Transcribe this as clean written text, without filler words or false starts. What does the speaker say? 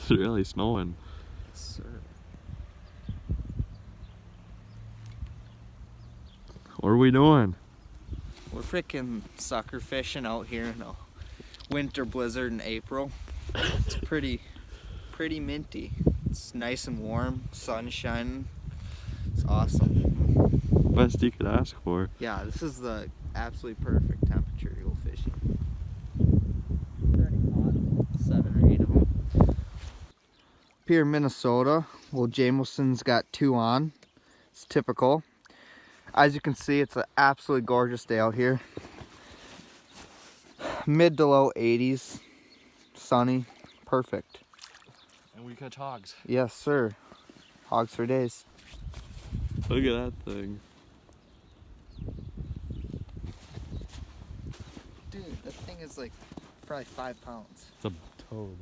It's really snowing. Yes, sir. What are we doing? We're freaking sucker fishing out here in a winter blizzard in April. It's pretty minty. It's nice and warm, sun shining. It's awesome. Best you could ask for. Yeah, this is the absolutely perfect temperature to go fishing. Pretty hot. 7 or 8 of them. Up here in Minnesota, well, Jameson's got 2 on. It's typical. As you can see, it's an absolutely gorgeous day out here. Mid to low 80s, sunny, perfect. And we catch hogs. Yes, sir. Hogs for days. Look at that thing. Dude, that thing is like probably 5 pounds. It's a toad.